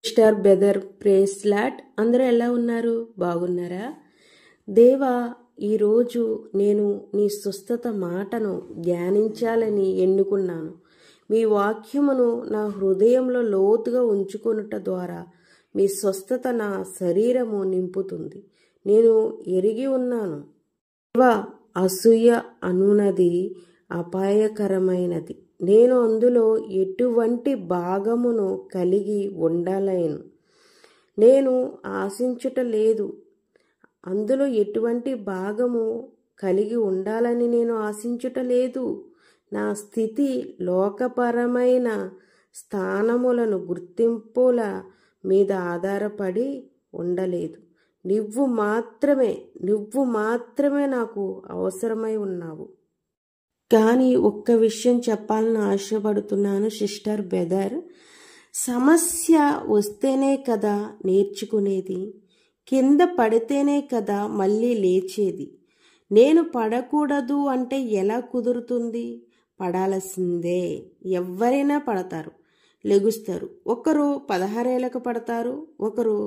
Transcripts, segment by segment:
Sister బెదర్ praise lot అందరూ ఎలా ఉన్నారు? బాగున్నారా? దేవా, ఈరోజు నేను నీ స్వస్థత మాటను ధ్యానించాలని ఎన్నుకున్నాను. మీ వాక్యమును నా హృదయంలో లోతుగా ఉంచుకొనుట ద్వారా మీ స్వస్థత నా శరీరము నింపుతుంది. నేను ఎరిగి ఉన్నాను, దేవా, అసూయ అనునది అపాయకరమైనది. నేను అందులో ఎటువంటి భాగమును కలిగి ఉండలేను. నేను ఆశించుట లేదు. అందులో ఎటువంటి భాగము కలిగి ఉండాలని నేను ఆశించుట లేదు. నా స్థితి లోకపరమైన స్థానములను గుర్తింపుల మీద ఆధారపడి ఉండలేదు. నువ్వు మాత్రమే నాకు అవసరమై ఉన్నావు. కానీ ఒక్క విషయం చెప్పాలని ఆశపడుతున్నాను సిస్టర్ బెదర్. సమస్య వస్తేనే కదా నేర్చుకునేది, కింద పడితేనే కదా మళ్ళీ లేచేది. నేను పడకూడదు అంటే ఎలా కుదురుతుంది? పడాల్సిందే. ఎవరైనా పడతారు, లెగుస్తారు. ఒకరు 16 ఏళ్ళకు పడతారు, ఒకరు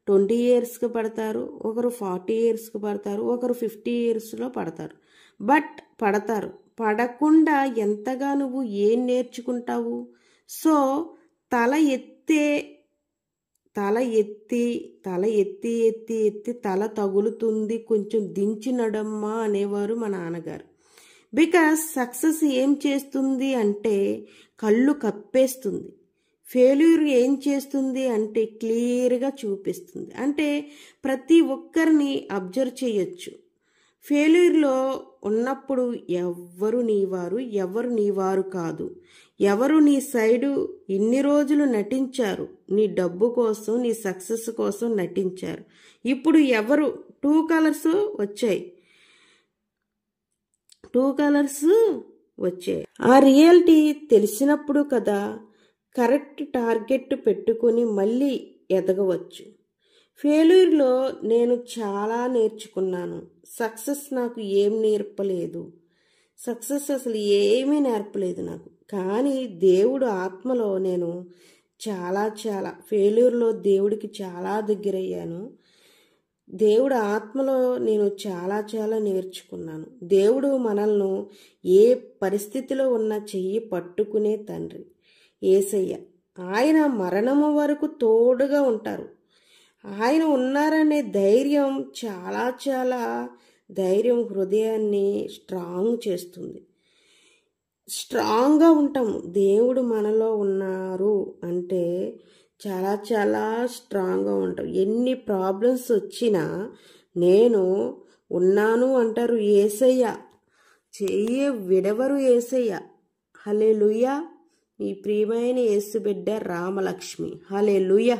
20 yearsకి పడతారు, ఒకరు 40 yearsకి పడతారు, ఒకరు 50 yearsలో పడతారు. బట్ పడతారు. పడకుండా ఎంతగా నువ్వు ఏం నేర్చుకుంటావు? సో తల ఎత్తి తల తగులుతుంది, కొంచెం దించి నడమ్మా అనేవారు మా నాన్నగారు. బికాస్ సక్సెస్ ఏం చేస్తుంది అంటే కళ్ళు కప్పేస్తుంది. ఫెయిల్యూర్ ఏం చేస్తుంది అంటే క్లియర్గా చూపిస్తుంది. అంటే ప్రతి ఒక్కరిని అబ్జర్వ్ చేయొచ్చు. ఫెయిల్యూర్లో ఉన్నప్పుడు ఎవరు నీవారు, ఎవరు నీవారు కాదు. ఎవరు నీ సైడు ఇన్ని రోజులు నటించారు, నీ డబ్బు కోసం, నీ సక్సెస్ కోసం నటించారు. ఇప్పుడు ఎవరు 2 కలర్స్ వచ్చాయి. ఆ రియాలిటీ తెలిసినప్పుడు కదా కరెక్ట్ టార్గెట్ పెట్టుకొని మళ్ళీ ఎదగవచ్చు. ఫెయిల్యూర్లో నేను చాలా నేర్చుకున్నాను. సక్సెస్ నాకు ఏం నేర్పలేదు. సక్సెస్ అసలు ఏమీ నేర్పలేదు నాకు. కానీ దేవుడు ఆత్మలో నేను చాలా ఫెయిల్యూర్లో దేవుడికి చాలా దగ్గరయ్యాను. దేవుడు ఆత్మలో నేను చాలా నేర్చుకున్నాను. దేవుడు మనల్ని ఏ పరిస్థితిలో ఉన్న చెయ్యి పట్టుకునే తండ్రి యేసయ్య. ఆయన మరణము వరకు తోడుగా ఉంటారు. ఆయన ఉన్నారనే ధైర్యం చాలా ధైర్యం హృదయాన్ని స్ట్రాంగ్ చేస్తుంది. స్ట్రాంగ్గా ఉంటాము. దేవుడు మనలో ఉన్నారు అంటే చాలా స్ట్రాంగ్గా ఉంటాం. ఎన్ని ప్రాబ్లమ్స్ వచ్చినా నేను ఉన్నాను అంటారు యేసయ్య. చెయ్యి విడవరు యేసయ్య. హల్లెలూయా. మీ ప్రియమైన యేసు బిడ్డ రామలక్ష్మి. హల్లెలూయా.